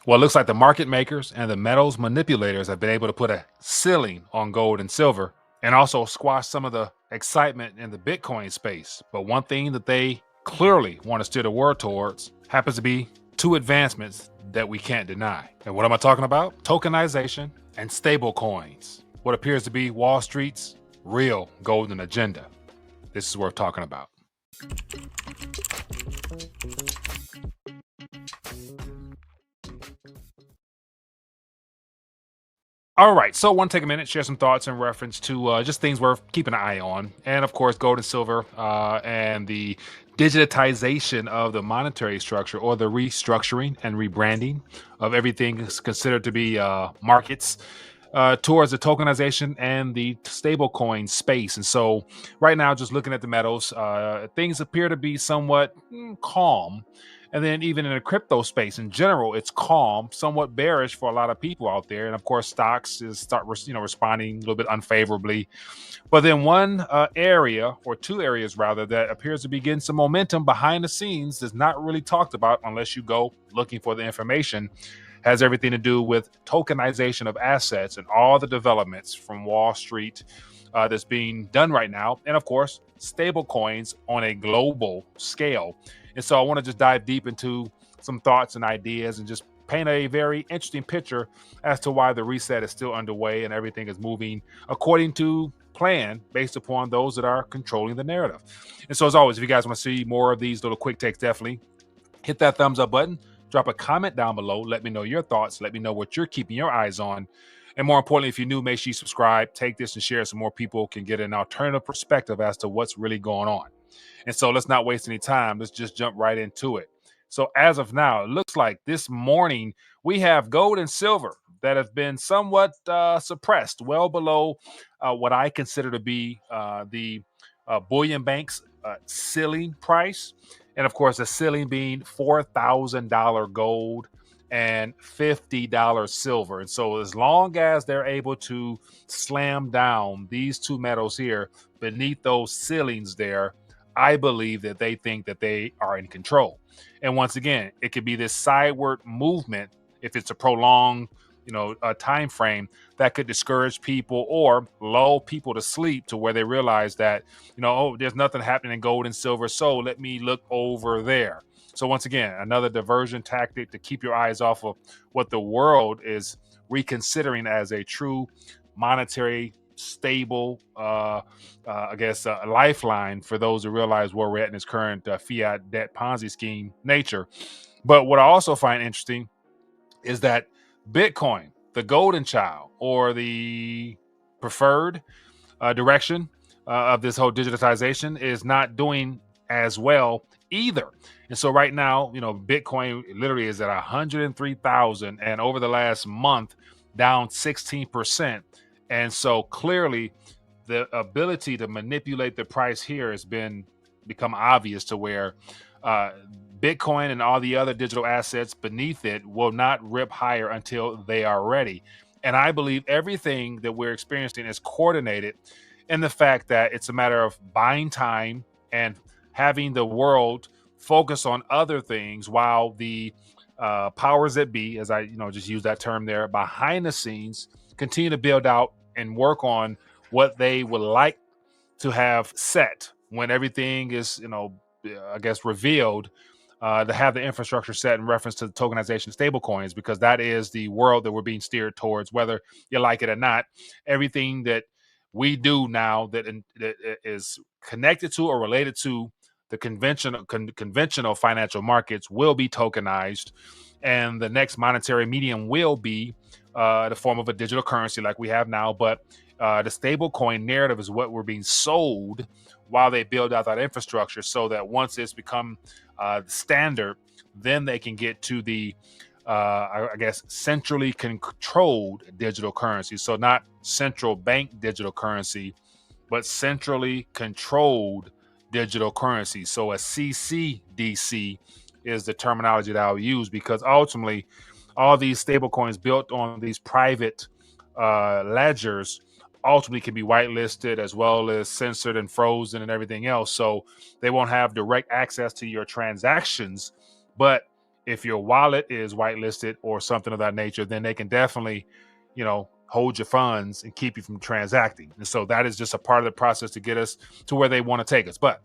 Well, it looks like the market makers and the metals manipulators have been able to put a ceiling on gold and silver and also squash some of the excitement in the Bitcoin space. But one thing that they clearly want to steer the world towards happens to be two advancements that we can't deny. And what am I talking about? Tokenization and stablecoins. What appears to be Wall Street's real golden agenda. This is worth talking about. All right, so I want to take a minute, share some thoughts in reference to just things worth keeping an eye on, and of course, gold and silver, and the digitization of the monetary structure, or the restructuring and rebranding of everything is considered to be markets towards the tokenization and the stablecoin space. And so, right now, just looking at the metals, things appear to be somewhat calm. And then, even in the crypto space in general, it's calm, somewhat bearish for a lot of people out there. And of course, stocks is responding a little bit unfavorably. But then one area, or two areas rather, that appears to be getting some momentum behind the scenes is not really talked about unless you go looking for the information, has everything to do with tokenization of assets and all the developments from Wall Street that's being done right now. And of course, stable coins on a global scale. And so I want to just dive deep into some thoughts and ideas and just paint a very interesting picture as to why the reset is still underway and everything is moving according to plan based upon those that are controlling the narrative. And so, as always, if you guys want to see more of these little quick takes, definitely hit that thumbs up button, drop a comment down below, let me know your thoughts, let me know what you're keeping your eyes on. And more importantly, if you're new, make sure you subscribe, take this and share it so more people can get an alternative perspective as to what's really going on. And so let's not waste any time. Let's just jump right into it. So as of now, it looks like this morning we have gold and silver that have been somewhat suppressed, well below what I consider to be the bullion bank's ceiling price. And of course, the ceiling being $4,000 gold and $50 silver. And so, as long as they're able to slam down these two metals here beneath those ceilings there, I believe that they think that they are in control. And once again, it could be this sideward movement if it's a prolonged, time frame that could discourage people or lull people to sleep to where they realize that, oh, there's nothing happening in gold and silver, so let me look over there. So once again, another diversion tactic to keep your eyes off of what the world is reconsidering as a true monetary stable, a lifeline for those who realize where we're at in this current fiat debt Ponzi scheme nature. But what I also find interesting is that Bitcoin, the golden child, or the preferred direction of this whole digitization, is not doing as well either. And so right now, Bitcoin literally is at 103,000, and over the last month, down 16%. And so clearly, the ability to manipulate the price here has become obvious to where uh, Bitcoin and all the other digital assets beneath it will not rip higher until they are ready. And I believe everything that we're experiencing is coordinated in the fact that it's a matter of buying time and having the world focus on other things while the powers that be, as I just use that term there, behind the scenes, continue to build out and work on what they would like to have set when everything is, I guess, revealed, to have the infrastructure set in reference to the tokenization stablecoins, because that is the world that we're being steered towards, whether you like it or not. Everything that we do now that is connected to or related to the conventional financial markets will be tokenized, and the next monetary medium will be the form of a digital currency like we have now. But the stablecoin narrative is what we're being sold while they build out that infrastructure, so that once it's become standard, then they can get to the I guess centrally controlled digital currency. So not central bank digital currency, but centrally controlled digital currency. So a CCDC is the terminology that I'll use, because ultimately all these stable coins built on these private ledgers ultimately can be whitelisted as well as censored and frozen and everything else. So they won't have direct access to your transactions, but if your wallet is whitelisted or something of that nature, then they can definitely, hold your funds and keep you from transacting. And so that is just a part of the process to get us to where they want to take us. But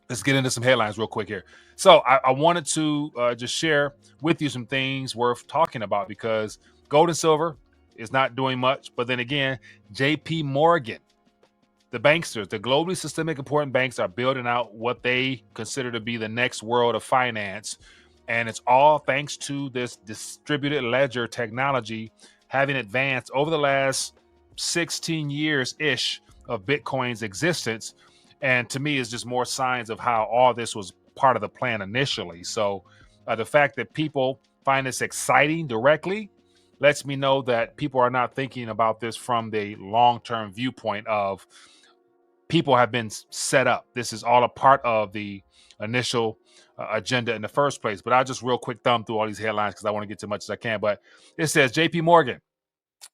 let's get into some headlines real quick here. So I wanted to just share with you some things worth talking about, because gold and silver is not doing much. But then again, JP Morgan, the banksters, the globally systemic important banks, are building out what they consider to be the next world of finance. And it's all thanks to this distributed ledger technology having advanced over the last 16 years-ish of Bitcoin's existence. And to me, it's just more signs of how all this was part of the plan initially. So the fact that people find this exciting directly lets me know that people are not thinking about this from the long-term viewpoint of people have been set up. This is all a part of the initial agenda in the first place. But I'll just real quick thumb through all these headlines because I want to get to as much as I can. But it says JP Morgan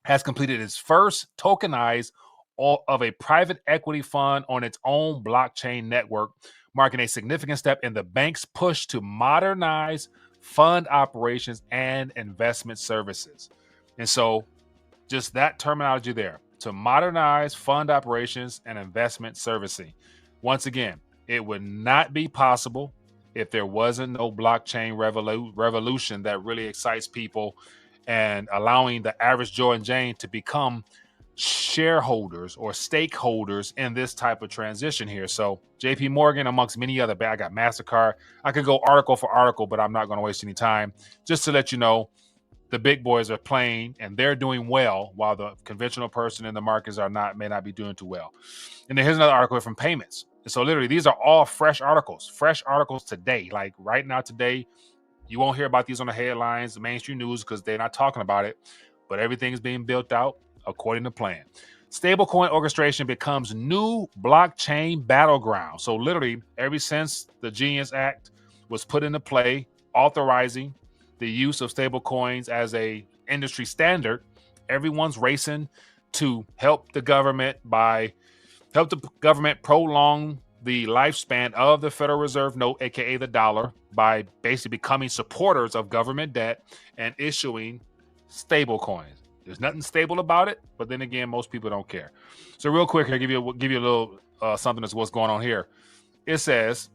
has completed its first tokenized of a private equity fund on its own blockchain network, marking a significant step in the bank's push to modernize fund operations and investment services. And so just that terminology there, to modernize fund operations and investment servicing. Once again, it would not be possible if there wasn't no blockchain revolution that really excites people and allowing the average Joe and Jane to become shareholders or stakeholders in this type of transition here. So JP Morgan, amongst many other, I got MasterCard. I could go article for article, but I'm not going to waste any time. Just to let you know, the big boys are playing and they're doing well, while the conventional person in the markets may not be doing too well. And then here's another article from Payments. And so literally these are all fresh articles today. Like right now today, you won't hear about these on the headlines, the mainstream news, because they're not talking about it, but everything is being built out according to plan. Stablecoin orchestration becomes new blockchain battleground. So literally, ever since the Genius Act was put into play, authorizing the use of stablecoins as a industry standard, everyone's racing to help the government prolong the lifespan of the Federal Reserve note, aka the dollar, by basically becoming supporters of government debt and issuing stable coins. There's nothing stable about it, but then again, most people don't care. So real quick here, give you a little something that's what's going on here. It says,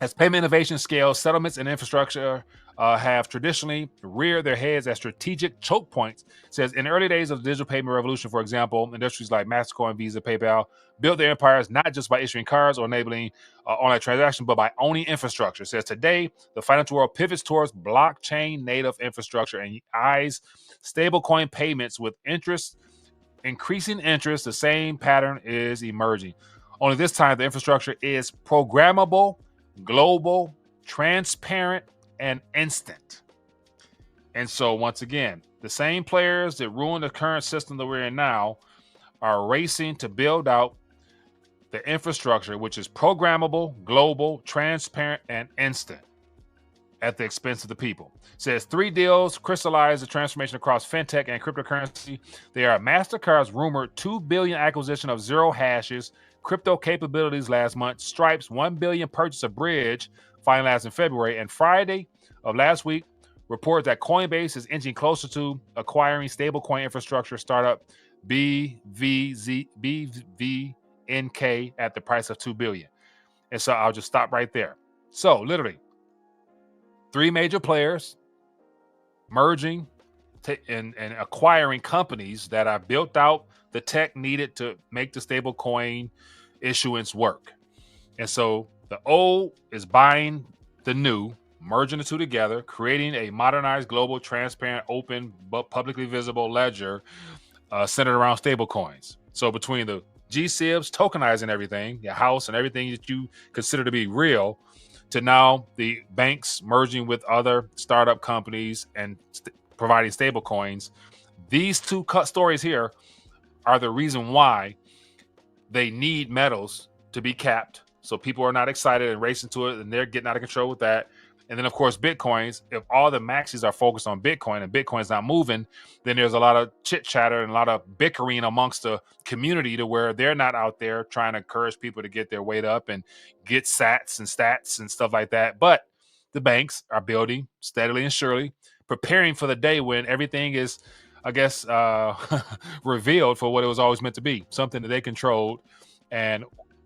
as payment innovation scales, settlements and infrastructure have traditionally reared their heads as strategic choke points. It says, in the early days of the digital payment revolution, for example, industries like MasterCard, Visa, PayPal built their empires not just by issuing cards or enabling online transactions, but by owning infrastructure. It says, today, the financial world pivots towards blockchain native infrastructure and eyes stablecoin payments with increasing interest. The same pattern is emerging. Only this time, the infrastructure is programmable, global, transparent, and instant. And so once again, the same players that ruined the current system that we're in now are racing to build out the infrastructure, which is programmable, global, transparent, and instant, at the expense of the people. It says 3 deals crystallize the transformation across fintech and cryptocurrency. They are MasterCard's rumored $2 billion acquisition of Zero Hash's crypto capabilities last month, Stripe's $1 billion purchase of Bridge finalized in February, and Friday of last week reported that Coinbase is inching closer to acquiring stablecoin infrastructure startup BVNK at the price of $2 billion. And so I'll just stop right there. So literally, 3 major players merging and acquiring companies that have built out the tech needed to make the stablecoin issuance work. And so the old is buying the new, merging the two together, creating a modernized, global, transparent, open, but publicly visible ledger centered around stablecoins. So between the GSIBs tokenizing everything, your house and everything that you consider to be real, to now the banks merging with other startup companies and providing stable coins. These two stories here are the reason why they need metals to be capped. So people are not excited and racing to it, and they're getting out of control with that. And then, of course, Bitcoins, if all the maxis are focused on Bitcoin and Bitcoin's not moving, then there's a lot of chit chatter and a lot of bickering amongst the community to where they're not out there trying to encourage people to get their weight up and get sats and stats and stuff like that. But the banks are building steadily and surely, preparing for the day when everything is, I guess, revealed for what it was always meant to be, something that they controlled and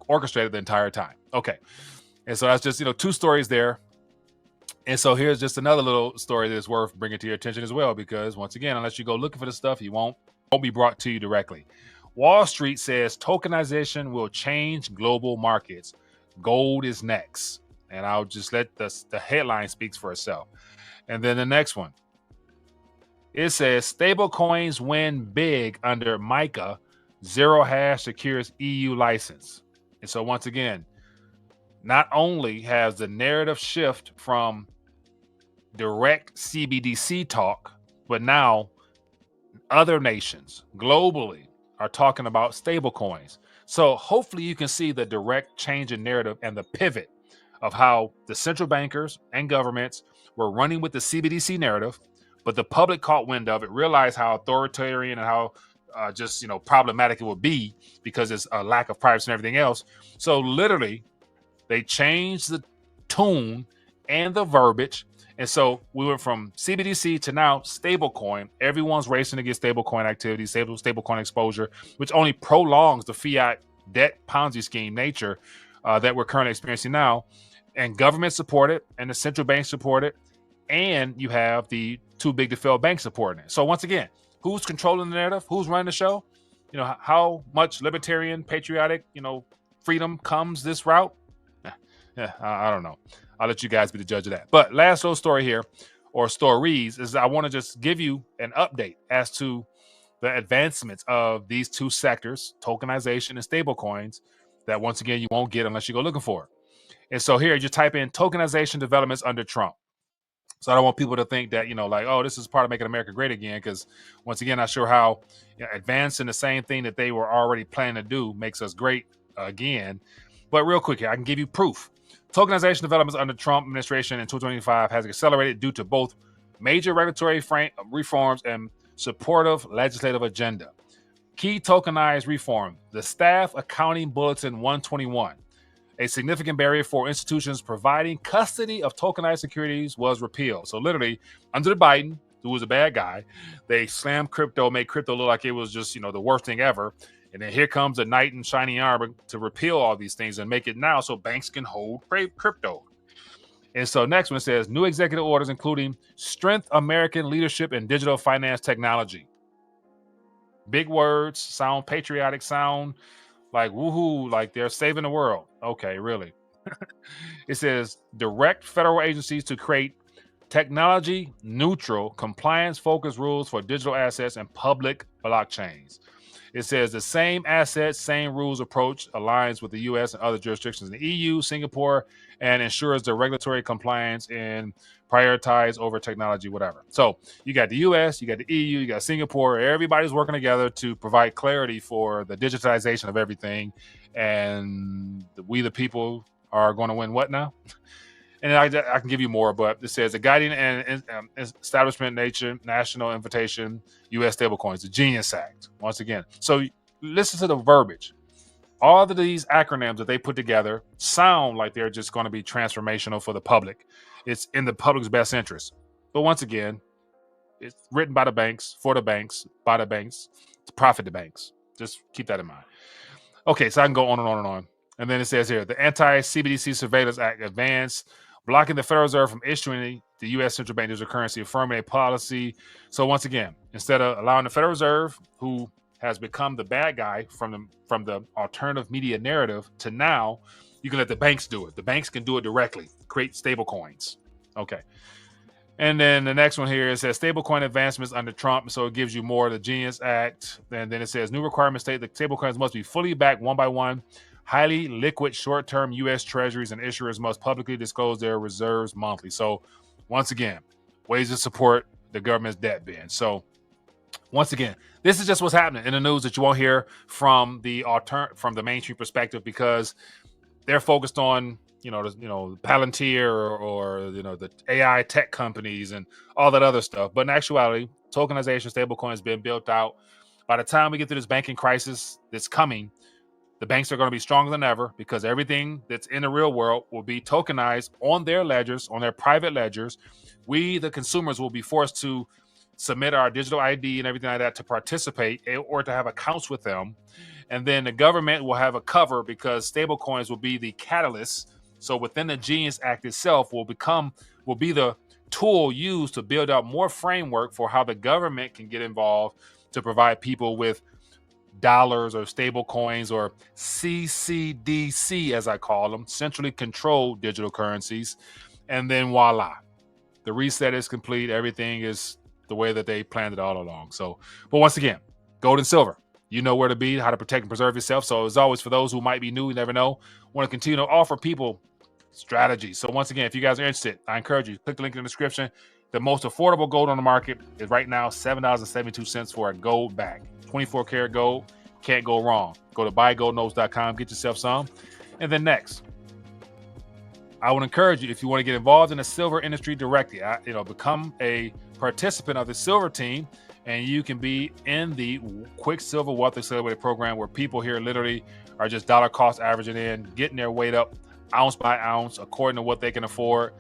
orchestrated the entire time. Okay. And so that's just, two stories there. And so here's just another little story that's worth bringing to your attention as well, because once again, unless you go looking for the stuff, you won't be brought to you directly. Wall Street says tokenization will change global markets. Gold is next. And I'll just let the headline speaks for itself. And then the next one, it says stablecoins win big under MiCA. Zero Hash secures EU license. And so once again, not only has the narrative shift from direct CBDC talk, but now other nations globally are talking about stablecoins. So hopefully you can see the direct change in narrative and the pivot of how the central bankers and governments were running with the CBDC narrative, but the public caught wind of it, realized how authoritarian and how just problematic it would be because it's a lack of privacy and everything else. So literally, they changed the tune and the verbiage. And so we went from CBDC to now stablecoin. Everyone's racing to get stablecoin activity, stablecoin exposure, which only prolongs the fiat debt Ponzi scheme nature that we're currently experiencing now. And government support it, and the central bank support it, and you have the too big to fail banks supporting it. So once again, who's controlling the narrative? Who's running the show? How much libertarian, patriotic, freedom comes this route? Yeah, I don't know. I'll let you guys be the judge of that. But last little story here, or stories, is I want to just give you an update as to the advancements of these two sectors, tokenization and stablecoins, that once again you won't get unless you go looking for it. And so here, you type in tokenization developments under Trump. So I don't want people to think that, this is part of making America great again, because once again, not sure how advancing the same thing that they were already planning to do makes us great again. But real quick here, I can give you proof. Tokenization developments under Trump administration in 2025 has accelerated due to both major regulatory reforms and supportive legislative agenda. Key tokenized reform, the Staff Accounting Bulletin 121. A significant barrier for institutions providing custody of tokenized securities was repealed. So literally, under the Biden, who was a bad guy, they slammed crypto, made crypto look like it was just, the worst thing ever. And then here comes a knight in shining armor to repeal all these things and make it now so banks can hold crypto. And so next one says new executive orders, including strength American leadership in digital finance technology. Big words, sound patriotic, sound like woohoo, like they're saving the world. Okay, really. It says direct federal agencies to create technology neutral, compliance focused rules for digital assets and public blockchains. It says the same assets, same rules approach aligns with the U.S. and other jurisdictions in the EU, Singapore, and ensures the regulatory compliance and prioritize over technology, whatever. So you got the U.S., you got the EU, you got Singapore. Everybody's working together to provide clarity for the digitization of everything. And we, the people, are going to win what now? And I can give you more, but it says the guiding and establishment national invitation, U.S. stablecoins, the Genius Act. Once again, so listen to the verbiage. All of these acronyms that they put together sound like they're just going to be transformational for the public. It's in the public's best interest. But once again, it's written by the banks, for the banks, by the banks, to profit the banks. Just keep that in mind. Okay, so I can go on and on and on. And then it says here, the Anti-CBDC Surveillance Act advanced, blocking the Federal Reserve from issuing the U.S. central bank digital currency, affirming a policy. So once again, instead of allowing the Federal Reserve, who has become the bad guy from the alternative media narrative, to now you can let the banks do it. The banks can do it directly, create stable coins. Okay. And then the next one here, it says stablecoin advancements under Trump. So it gives you more of the Genius Act. And then it says new requirements state that stablecoins must be fully backed one by one. Highly liquid short-term U.S. treasuries and issuers must publicly disclose their reserves monthly. So once again, ways to support the government's debt bin. So once again, this is just what's happening in the news that you won't hear from the mainstream perspective, because they're focused on Palantir or the AI tech companies and all that other stuff. But in actuality, tokenization, stablecoins been built out. By the time we get through this banking crisis that's coming, The banks are going to be stronger than ever because everything that's in the real world will be tokenized on their ledgers, on their private ledgers. We, the consumers, will be forced to submit our digital ID and everything like that to participate or to have accounts with them. And then the government will have a cover because stablecoins will be the catalyst. So within the Genius Act itself will be the tool used to build out more framework for how the government can get involved to provide people with dollars or stable coins or CCDC, as I call them, centrally controlled digital currencies. And then voila, the reset is complete. Everything is the way that they planned it all along. So, but once again, gold and silver, you know where to be, how to protect and preserve yourself. So as always, for those who might be new, you never know, want to continue to offer people strategies. So once again, if you guys are interested, I encourage you, click the link in the description. The most affordable gold on the market is right now $7.72 for a gold bag. 24 karat gold, can't go wrong. Go to buygoldknows.com, get yourself some. And then next, I would encourage you, if you want to get involved in the silver industry directly, become a participant of the silver team, and you can be in the Quick Silver Wealth Accelerator program, where people here literally are just dollar cost averaging in, getting their weight up ounce by ounce according to what they can afford.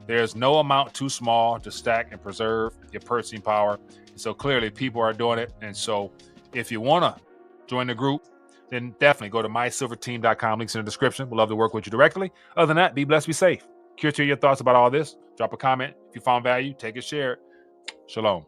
There's no amount too small to stack and preserve your purchasing power. So clearly people are doing it. And so if you want to join the group, then definitely go to mysilverteam.com. Links in the description. We'd love to work with you directly. Other than that, be blessed, be safe. Curious to hear your thoughts about all this. Drop a comment. If you found value, take a share. Shalom.